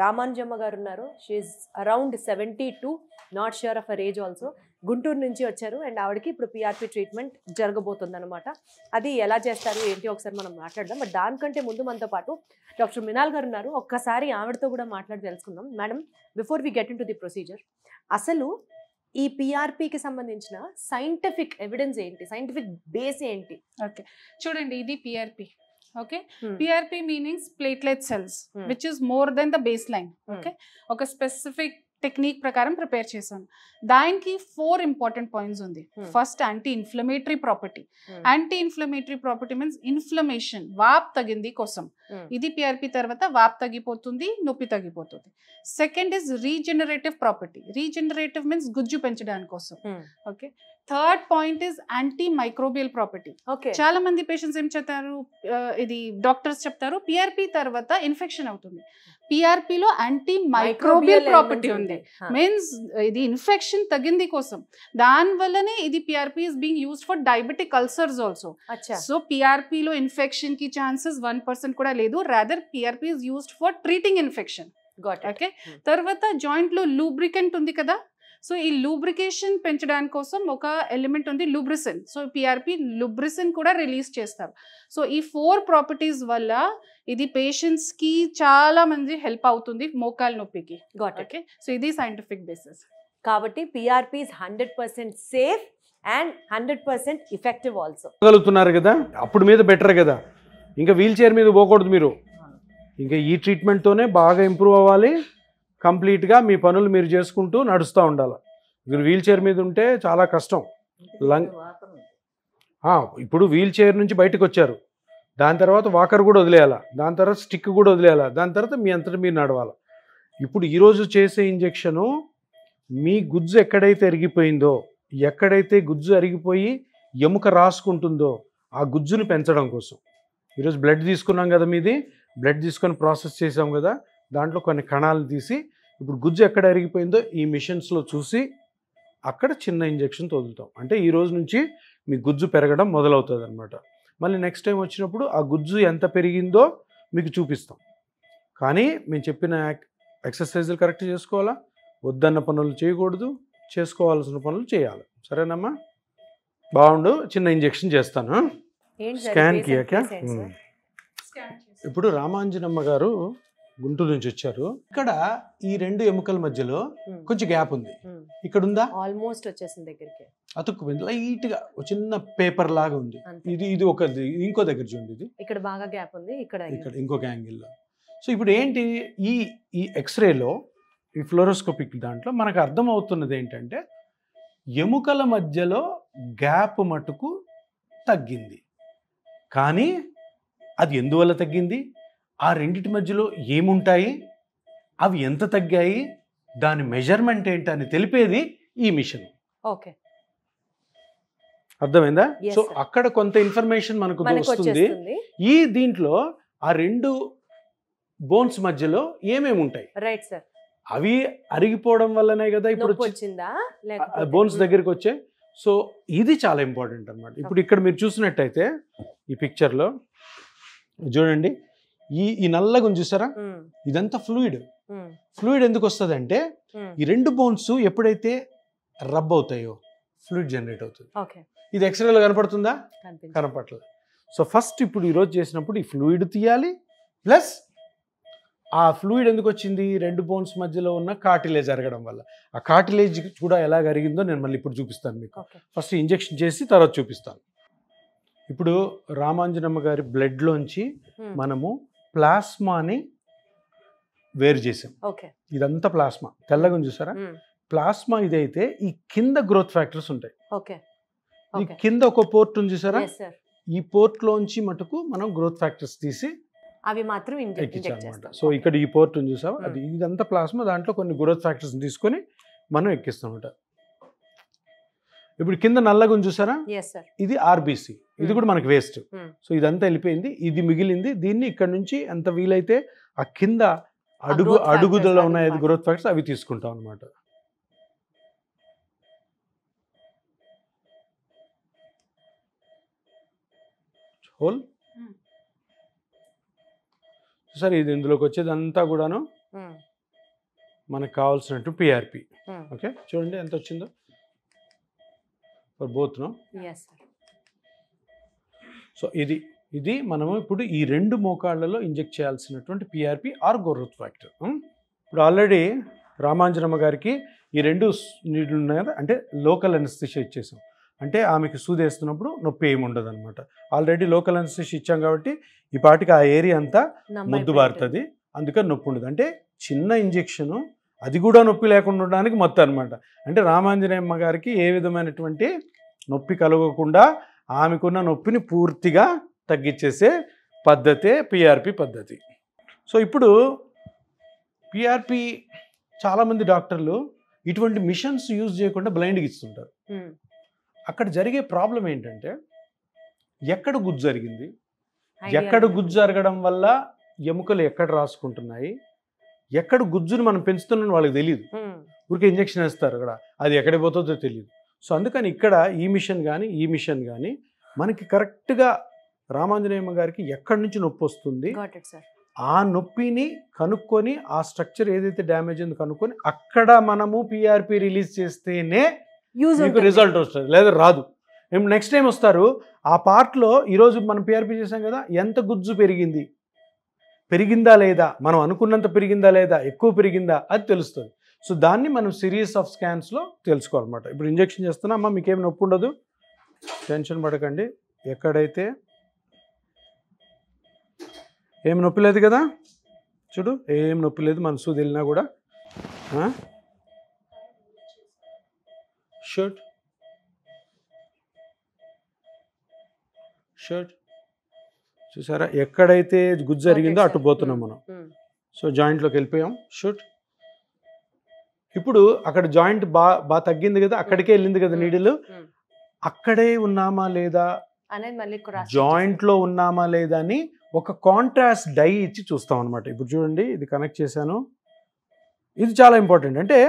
రామాంజమ్మ గారు ఉన్నారు. She around 72, not sure of her age also. Guntur నుంచి వచ్చారు అండ్ ఆవిడకి ఇప్పుడు పిఆర్పి ట్రీట్మెంట్ జరగబోతుంది అనమాట. అది ఎలా చేస్తారు ఏంటి ఒకసారి మనం మాట్లాడదాం. బట్ దానికంటే ముందు మనతో పాటు డాక్టర్ మినాల్ గారు ఉన్నారు. ఒక్కసారి ఆవిడతో కూడా మాట్లాడి తెలుసుకుందాం. Madam, before we get into the procedure, అసలు ఈ పిఆర్పికి సంబంధించిన సైంటిఫిక్ ఎవిడెన్స్ ఏంటి, సైంటిఫిక్ బేస్ ఏంటి? ఓకే, చూడండి, ఇది పిఆర్పి. Okay, PRP meanings platelet cells which is more than the base line. Okay, ఒక స్పెసిఫిక్ టెక్నిక్ ప్రకారం ప్రిపేర్ చేశాను. దానికి 4 ఇంపార్టెంట్ పాయింట్స్ ఉంది. First, anti inflammatory property. Anti inflammatory property means inflammation, వాప్ తగ్గింది కోసం. ఇది పిఆర్పి తర్వాత వాప్ తగ్గిపోతుంది, నొప్పి తగ్గిపోతుంది. Second is regenerative property. Regenerative means గుజ్జు పెంచడానికి కోసం. Okay, third point is anti microbial property. చాలా మంది పేషెంట్స్ ఏం చెప్తారు, ఇది డాక్టర్స్ చెప్తారు, పిఆర్పి తర్వాత ఇన్ఫెక్షన్ అవుతుంది. పిఆర్పిలో యాంటీ మైక్రోబియల్ ప్రాపర్టీ ఉంది. మీన్స్ ఇది ఇన్ఫెక్షన్ తగ్గింది కోసం. దాని వల్లనే ఇది PRP is being used for diabetic ulcers also. So పిఆర్పిలో ఇన్ఫెక్షన్ కి ఛాన్సెస్ 1% కూడా లేదు. Rather PRP is used for treating infection. Okay, తర్వాత జాయింట్ లో లూబ్రికెంట్ ఉంది కదా, సో ఈ లూబ్రికేషన్ పెంచడానికి కోసం ఒక ఎలిమెంట్ ఉంది, లూబ్రిసిన్. సో పిఆర్పి లూబ్రిసిన్ కూడా రిలీజ్ చేస్తారు. సో ఈ 4 ప్రాపర్టీస్ వల్ల ఇది పేషెంట్స్ కి చాలా మంది హెల్ప్ అవుతుంది మోకాల నొప్పికి. ఓకే, సో ఇది సైంటిఫిక్ బేసిస్. కాబట్టి PRP is 100% safe and 100% effective also. గలుగుతున్నారు కదా, అప్పుడు మీద బెటర్ కదా, ఇంకా వీల్ చైర్ మీద పోకూడదు మీరు. ఇంకా ఈ ట్రీట్మెంట్తోనే బాగా ఇంప్రూవ్ అవ్వాలి. కంప్లీట్గా మీ పనులు మీరు చేసుకుంటూ నడుస్తూ ఉండాలి. మీరు వీల్ చైర్ మీద ఉంటే చాలా కష్టం. ఇప్పుడు వీల్ చైర్ నుంచి బయటకు వచ్చారు, దాని తర్వాత వాకర్ కూడా వదిలేయాలా, దాని తర్వాత స్టిక్ కూడా వదిలేయాలా, దాని తర్వాత మీ అంతటా మీరు నడవాలి. ఇప్పుడు ఈరోజు చేసే ఇంజెక్షను మీ గుజ్జు ఎక్కడైతే అరిగిపోయిందో, ఎక్కడైతే గుజ్జు అరిగిపోయి ఎముక రాసుకుంటుందో ఆ గుజ్జును పెంచడం కోసం. ఈరోజు బ్లడ్ తీసుకున్నాం కదా, మీది బ్లడ్ తీసుకొని ప్రాసెస్ చేసాం కదా, దాంట్లో కొన్ని కణాలు తీసి ఇప్పుడు గుజ్జు ఎక్కడ అరిగిపోయిందో ఈ మిషన్స్లో చూసి అక్కడ చిన్న ఇంజెక్షన్ వదులుతాం. అంటే ఈ రోజు నుంచి మీ గుజ్జు పెరగడం మొదలవుతుంది అనమాట. మళ్ళీ నెక్స్ట్ టైం వచ్చినప్పుడు ఆ గుజ్జు ఎంత పెరిగిందో మీకు చూపిస్తాం. కానీ మేము చెప్పిన ఎక్సర్సైజులు కరెక్ట్ చేసుకోవాలా, వద్దన్న పనులు చేయకూడదు, చేసుకోవాల్సిన పనులు చేయాలి. సరేనమ్మా, బాగుండు. చిన్న ఇంజెక్షన్ చేస్తాను. స్కాన్ కియాక. ఇప్పుడు రామాంజనమ్మ గారు గుంటూరు నుంచి వచ్చారు. ఇక్కడ ఈ 2 ఎముకల మధ్యలో కొంచెం గ్యాప్ ఉంది. ఇక్కడ ఉందా? ఆల్మోస్ట్ వచ్చేసింది దగ్గరికి, అతుక్కుపోయింది. లైట్ గా ఒక చిన్న పేపర్ లాగా ఉంది. ఇది ఒక ఇంకో దగ్గర చూడండి, ఇది ఇక్కడ బాగా గ్యాప్ ఉంది, ఇక్కడ ఇంకొక యాంగిల్లో. సో ఇప్పుడు ఏంటి, ఈ ఎక్స్రేలో, ఈ ఫ్లోరోస్కోపిక్ దాంట్లో మనకు అర్థం అవుతున్నది ఏంటంటే ఎముకల మధ్యలో గ్యాప్ మటుకు తగ్గింది. కానీ అది ఎందువల్ల తగ్గింది, ఆ రెండిటి మధ్యలో ఏముంటాయి, అవి ఎంత తగ్గాయి, దాని మెజర్మెంట్ ఏంటని తెలిపేది ఈ మిషన్. ఓకే, అర్థమైందా? సో అక్కడ కొంత ఇన్ఫర్మేషన్ మనకు వస్తుంది. ఈ దీంట్లో ఆ 2 బోన్స్ మధ్యలో ఏమేమి ఉంటాయి, రైట్ సార్, అవి అరిగిపోవడం వల్లనే కదా ఇప్పుడు బోన్స్ దగ్గరికి వచ్చాయి. సో ఇది చాలా ఇంపార్టెంట్ అన్నమాట. ఇప్పుడు ఇక్కడ మీరు చూసినట్టయితే ఈ పిక్చర్లో చూడండి, ఈ నల్లగా చూసారా, ఇదంతా ఫ్లూయిడ్. ఫ్లూయిడ్ ఎందుకు వస్తుంది అంటే ఈ 2 బోన్స్ ఎప్పుడైతే రబ్ అవుతాయో ఫ్లూయిడ్ జనరేట్ అవుతుంది. ఇది ఎక్స్రేలో కనపడుతుందా? కనపడలేదు. సో ఫస్ట్ ఇప్పుడు ఈరోజు చేసినప్పుడు ఈ ఫ్లూయిడ్ తీయాలి, ప్లస్ ఆ ఫ్లూయిడ్ ఎందుకు వచ్చింది, 2 బోన్స్ మధ్యలో ఉన్న కార్టిలేజ్ అరగడం వల్ల. ఆ కార్టిలేజ్ కూడా ఎలా అరిగిందో నేను మళ్ళీ ఇప్పుడు చూపిస్తాను మీకు. ఫస్ట్ ఇంజెక్షన్ చేసి తర్వాత చూపిస్తాను. ఇప్పుడు రామాంజనమ్మ గారి బ్లడ్లోంచి మనము ప్లాస్మాని వేరు చేసాం. ఇదంతా ప్లాస్మా, తెల్లగా చూసారా, ప్లాస్మా. ఇదైతే ఈ కింద గ్రోత్ ఫ్యాక్టర్స్ ఉంటాయి. ఈ కింద ఒక పోర్ట్ ఉంది చూసారా, ఈ పోర్ట్లోంచి మటుకు మనం గ్రోత్ ఫ్యాక్టర్స్ తీసి అవి మాత్రం ఎక్కించామన్నమాట. సో ఇక్కడ ఈ పోర్ట్ ఉంది చూసావా, అది ఇదంతా ప్లాస్మా, దాంట్లో కొన్ని గ్రోత్ ఫ్యాక్టర్స్ తీసుకొని మనం ఎక్కిస్తామన్నమాట. ఇప్పుడు కింద నల్లగా చూసారా, ఇది ఆర్బీసీ, ఇది కూడా మనకి వేస్ట్. సో ఇదంతా వెళ్ళిపోయింది, ఇది మిగిలింది. దీన్ని ఇక్కడ నుంచి ఎంత వీలైతే ఆ కింద అడుగుదల ఉన్నాయి గ్రోత్ ఫ్యాక్టర్స్, అవి తీసుకుంటాం అనమాట. హోల్ సరే, ఇది ఇందులోకి వచ్చేదంతా కూడాను మనకు కావాల్సినట్టు పిఆర్పి. ఓకే, చూడండి ఎంత వచ్చిందో ఫర్ బోత్ నో. సో ఇది మనము ఇప్పుడు ఈ 2 మోకాళ్ళలో ఇంజెక్ట్ చేయాల్సినటువంటి పిఆర్పి ఆర్ గ్రోత్ ఫ్యాక్టర్. ఇప్పుడు ఆల్రెడీ రామాంజనమ్మ గారికి ఈ 2 నీళ్ళు ఉన్నాయి కదా, అంటే లోకల్ అనస్థిషియా ఇచ్చేసాం. అంటే ఆమెకి సూదేస్తున్నప్పుడు నొప్పి ఏమి ఉండదు అనమాట. ఆల్రెడీ లోకల్ అనస్థిషియా ఇచ్చాం కాబట్టి ఈ పాటికి ఆ ఏరియా అంతా ముద్దుబారుతుంది, అందుకని నొప్పి ఉండదు. అంటే చిన్న ఇంజెక్షను, అది కూడా నొప్పి లేకుండా ఉండడానికి మొత్తం అనమాట. అంటే రామాంజనేయమ్మ గారికి ఏ విధమైనటువంటి నొప్పి కలగకుండా ఆమెకున్న నొప్పిని పూర్తిగా తగ్గించేసే పద్ధతే పిఆర్పి పద్ధతి. సో ఇప్పుడు పిఆర్పి చాలామంది డాక్టర్లు ఇటువంటి మిషన్స్ యూజ్ చేయకుండా బ్లైండ్గా ఇస్తుంటారు. అక్కడ జరిగే ప్రాబ్లం ఏంటంటే ఎక్కడ గుజ్జు జరిగింది, ఎక్కడ గుజ్జు జరగడం వల్ల ఎముకలు ఎక్కడ రాసుకుంటున్నాయి, ఎక్కడ గుజ్జుని మనం పెంచుతున్నాం వాళ్ళకి తెలియదు. ఊరికే ఇంజెక్షన్ వేస్తారు అక్కడ, అది ఎక్కడికి పోతుందో తెలియదు. సో అందుకని ఇక్కడ ఈ మిషన్ కానీ మనకి కరెక్ట్గా రామాంజనేయమ్మ గారికి ఎక్కడి నుంచి నొప్పి వస్తుంది, ఆ నొప్పిని కనుక్కొని ఆ స్ట్రక్చర్ ఏదైతే డ్యామేజ్ ఉందో కనుక్కొని అక్కడ మనము పిఆర్పి రిలీజ్ చేస్తేనే మీకు రిజల్ట్ వస్తుంది, లేదా రాదు. నెక్స్ట్ టైం వస్తారు ఆ పార్ట్లో, ఈరోజు మనం పిఆర్పి చేసాం కదా, ఎంత గుజ్జు పెరిగిందా లేదా, మనం అనుకున్నంత పెరిగిందా లేదా, ఎక్కువ పెరిగిందా, అది తెలుస్తుంది. సో దాన్ని మనం సిరీస్ ఆఫ్ స్కాన్స్లో తెలుసుకోవాలన్నమాట. ఇప్పుడు ఇంజెక్షన్ చేస్తున్నా అమ్మ మీకేం నొప్పి ఉండదు, టెన్షన్ పడకండి, ఎక్కడైతే ఏం నొప్పి లేదు కదా, చూడు ఏం నొప్పి లేదు, మన సూది వెళ్ళినా కూడా. షర్ట్ చూసారా, ఎక్కడైతే గుజ్జు జరిగిందో అటు పోతున్నాం మనం. సో జాయింట్లోకి వెళ్ళిపోయాం. షూట్. ఇప్పుడు అక్కడ జాయింట్ బాగా తగ్గింది కదా, అక్కడికే వెళ్ళింది కదా నీడిల్, అక్కడే ఉన్నామా లేదా, జాయింట్లో ఉన్నామా లేదా అని ఒక కాంట్రాస్ట్ డై ఇచ్చి చూస్తాం అనమాట. ఇప్పుడు చూడండి, ఇది కనెక్ట్ చేశాను, ఇది చాలా ఇంపార్టెంట్. అంటే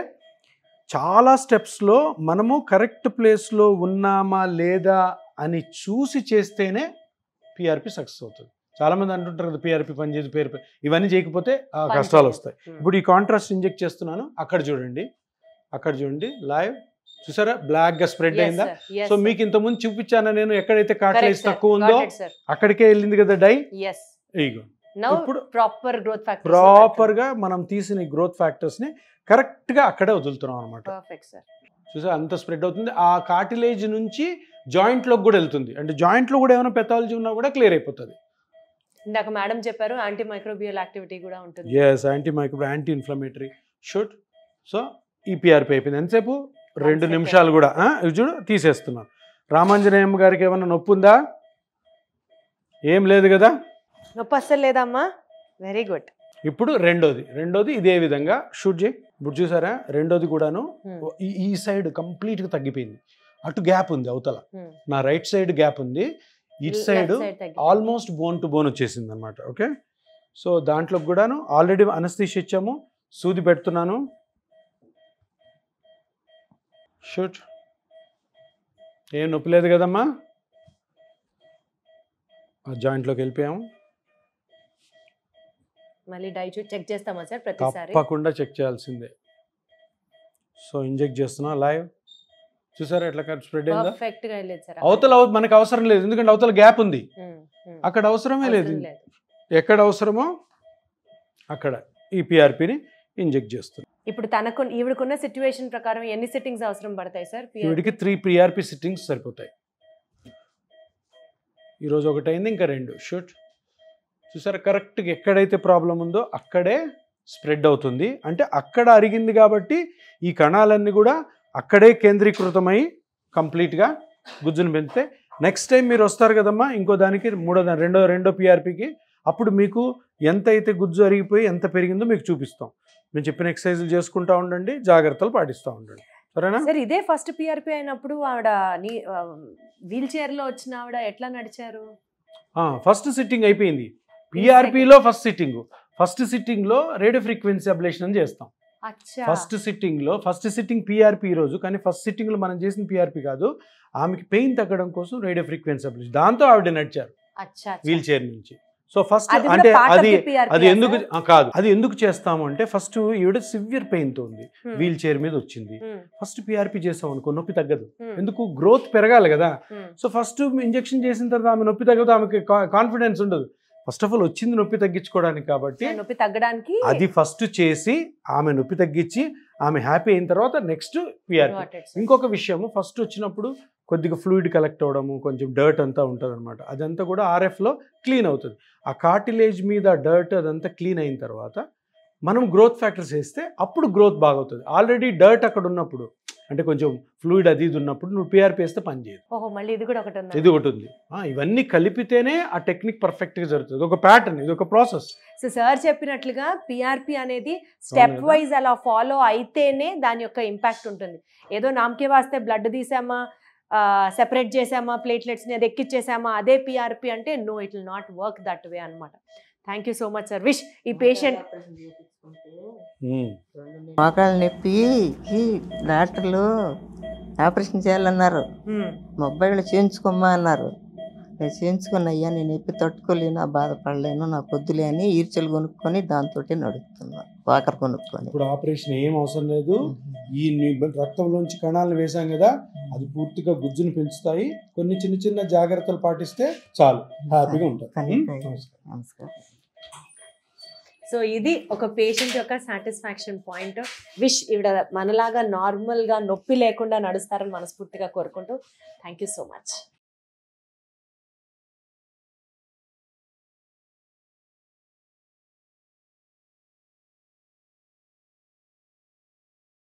చాలా స్టెప్స్లో మనము కరెక్ట్ ప్లేస్లో ఉన్నామా లేదా అని చూసి చేస్తేనే పిఆర్పి సక్సెస్ అవుతుంది. చాలామంది అంటుంటారు కదా పిఆర్పి పనిచేసి పిఆర్పి, ఇవన్నీ చేయకపోతే కష్టాలు వస్తాయి. ఇప్పుడు ఈ కాంట్రాస్ట్ ఇంజెక్ట్ చేస్తున్నాను, అక్కడ చూడండి లైవ్ చూసారా, బ్లాక్ గా స్ప్రెడ్ అయిందా. సో మీకు ఇంతకుముందు చూపించాను నేను, ఎక్కడైతే కార్టిలేజ్ తక్కువ ఉందో అక్కడికే వెళ్ళింది కదా డై. ఇగో ఇప్పుడు ప్రాపర్ గా మనం తీసిన గ్రోత్ ఫ్యాక్టర్స్ ని కరెక్ట్ గా అక్కడే వదులుతున్నాం అనమాట. చూసా అంత స్ప్రెడ్ అవుతుంది, ఆ కార్టిలేజ్ నుంచి జాయింట్ లోకి కూడా వెళ్తుంది. అంటే జాయింట్ లో కూడా ఏమైనా పెథాలజీ ఉన్నా కూడా క్లియర్ అయిపోతుంది. ఇందాక మేడం చెప్పారు యాంటీ మైక్రోబియల్ యాక్టివిటీ కూడా ఉంటుంది. yes, anti inflammatory should. So ఈ పిఆర్పి అయిపోయింది. ఎంతసేపు 2 నిమిషాలు కూడా. చూడు తీసేస్తున్నాను. రామాంజనేయమ్మ గారికి ఏమన్నా నొప్పి ఉందా? ఏం లేదు కదా, నొప్పి అస్సలు లేదమ్మా. Very good. ఇప్పుడు రెండోది ఇదే విధంగా షూట్ చేయి. ఇప్పుడు చూసారా, రెండోది కూడాను ఈ సైడ్ కంప్లీట్ గా తగ్గిపోయింది. అటు గ్యాప్ ఉంది, అవతల నా రైట్ సైడ్ గ్యాప్ ఉంది, ఇటు side almost bone to bone వచ్చేసింది అనమాట. ఓకే, సో దాంట్లో కూడాను ఆల్రెడీ అనస్థీషియా ఇచ్చాము, సూది పెడుతున్నాను. షూట్. ఏం నొప్పి లేదు కదమ్మా, ఆ జాయింట్లోకి వెళ్ళిపోయాము. మళ్ళీ డై చెక్ చేస్తామా సార్ ప్రతిసారి? తప్పకుండా చెక్ చేయాల్సిందే. సో ఇంజెక్ట్ చేస్తున్నా లైవ్. చూసారా ఎట్లా స్ప్రెడ్ అయిందా? పర్ఫెక్ట్ గా వెళ్ళేది సార్. అవతల మనకు అవసరం లేదు, ఎందుకంటే అవతల గ్యాప్ ఉంది, అక్కడ అవసరమే లేదు. ఎక్కడ అవసరమో అక్కడ ఈ పిఆర్పిని ఇంజెక్ట్ చేస్తుంది. ఇప్పుడు ఈవిడకున్న సిచ్యువేషన్ ప్రకారం ఎన్ని సిట్టింగ్స్ అవసరం పడతాయి సార్? ఈవిడికి 3 పిఆర్పి సిట్టింగ్స్ సరిపోతాయి. ఈరోజు ఒకటి అయింది, ఇంకా 2. షూట్. చూసారా, కరెక్ట్గా ఎక్కడైతే ప్రాబ్లం ఉందో అక్కడే స్ప్రెడ్ అవుతుంది. అంటే అక్కడ అరిగింది కాబట్టి ఈ కణాలన్నీ కూడా అక్కడే కేంద్రీకృతమై కంప్లీట్గా గుజ్జును పెంచితే నెక్స్ట్ టైం మీరు వస్తారు కదమ్మా ఇంకో దానికి, రెండో పిఆర్పికి, అప్పుడు మీకు ఎంత అయితే గుజ్జు అరిగిపోయి ఎంత పెరిగిందో మీకు చూపిస్తాం. మేము చెప్పిన ఎక్సర్సైజులు చేసుకుంటూ ఉండండి, జాగ్రత్తలు పాటిస్తూ ఉండండి, సరేనా సార్? ఇదే ఫస్ట్ పిఆర్పి అయినప్పుడు ఆవిడ వీల్ చైర్లో వచ్చిన ఆవిడ ఎట్లా నడిచారు? ఫస్ట్ సిట్టింగ్ అయిపోయింది. పిఆర్పిలో ఫస్ట్ సిట్టింగ్లో రేడియో ఫ్రీక్వెన్సీ అబ్లేషన్ అని చేస్తాం. ఫస్ట్ సిట్టింగ్ పిఆర్పి ఈరోజు, కానీ ఫస్ట్ సిట్టింగ్లో మనం చేసిన పిఆర్పి కాదు, ఆమెకి పెయిన్ తగ్గడం కోసం రేడియో ఫ్రీక్వెన్సీ అబ్లేషన్, దాంతో ఆవిడ నడిచారు వీల్ చైర్ నుంచి. సో ఫస్ట్ అది కూడా అంటే part of అది the PRP అది ఆ ఎందుకు sir? కాదు, అది ఎందుకు చేస్తాము అంటే ఫస్ట్ ఈవిడ సివియర్ పెయిన్ తో ఉంది, Hmm. వీల్ చైర్ మీద వచ్చింది, Hmm. ఫస్ట్ పిఆర్పి చేసాం అనుకో నొప్పి తగ్గదు, Hmm. ఎందుకు గ్రోత్ పెరగాలి కదా. Hmm. సో ఫస్ట్ ఇంజెక్షన్ చేసిన తర్వాత ఆమె నొప్పి తగ్గదు, ఆమెకి కాన్ఫిడెన్స్ ఉండదు. ఫస్ట్ ఆఫ్ ఆల్ వచ్చింది నొప్పి తగ్గించుకోవడానికి కాబట్టి నొప్పి తగ్గడానికి అది ఫస్ట్ చేసి ఆమె నొప్పి తగ్గించి ఆమె హ్యాపీ అయిన తర్వాత నెక్స్ట్ పిఆర్పి. Noted, sir. ఇంకొక విషయము, ఫస్ట్ వచ్చినప్పుడు కొద్దిగా ఫ్లూయిడ్ కలెక్ట్ అవ్వడము, కొంచెం డర్ట్ అంతా ఉంటుంది అనమాట, అదంతా కూడా ఆర్ఎఫ్లో క్లీన్ అవుతుంది. ఆ కార్టిలేజ్ మీద డర్ట్ అదంతా క్లీన్ అయిన తర్వాత మనం గ్రోత్ ఫ్యాక్టర్స్ వేస్తే అప్పుడు గ్రోత్ బాగవుతుంది. ఆల్రెడీ డర్ట్ అక్కడ ఉన్నప్పుడు అంటే కొంచెం ఫ్లూయిడ్ అది ఇది ఉన్నప్పుడు నువ్వు పిఆర్పి వేస్తే పని చేయదు. ఓహో మళ్ళీ ఇది కూడా ఒకటి ఉంది. ఇది ఒకటి ఉంది. ఇవన్నీ కలిపితేనే ఆ టెక్నిక్ పర్ఫెక్ట్గా జరుగుతుంది. ఒక ప్యాటర్న్, ఇది ఒక ప్రాసెస్. సో సార్ చెప్పినట్లుగా పిఆర్పి అనేది స్టెప్ కదా. వైజ్ అలా ఫాలో అయితేనే దాని యొక్క ఇంపాక్ట్ ఉంటుంది. ఏదో నామకే వాస్తే బ్లడ్ తీసామా, సెపరేట్ చేసామా, ప్లేట్లెట్స్ని అది ఎక్కిచ్చేసామా అదే పిఆర్పి అంటే no, it will not work that way అనమాట. Thank you so much sir. విష్ ఈ పేషెంట్ మోకాళ్ళ నొప్పికి డాక్టర్లు ఆపరేషన్ చేయాలన్నారు, మా అబ్బాయిలు చేయించుకోమ్మా అన్నారు. నేను చేయించుకున్న అయ్యా నేను నొప్పి తట్టుకోలేను, బాధపడలేను, నాకు వద్దులే అని ఈర్చలు కొనుక్కొని దాంతో నడుపుతున్నా, వాకర్ కొనుక్కొని. ఇప్పుడు ఆపరేషన్ ఏం అవసరం లేదు. ఈ రక్తంలోంచి కణాలను వేసాం కదా, అది పూర్తిగా గుజ్జును పెంచుతాయి. కొన్ని చిన్న చిన్న జాగ్రత్తలు పాటిస్తే చాలు, హ్యాపీగా ఉంటారు. నమస్కారం. సో ఇది ఒక పేషెంట్ యొక్క సాటిస్ఫాక్షన్ పాయింట్. విష్ ఈవిడ మనలాగా నార్మల్గా నొప్పి లేకుండా నడుస్తారని మనస్ఫూర్తిగా కోరుకుంటూ థ్యాంక్ యూ సో మచ్.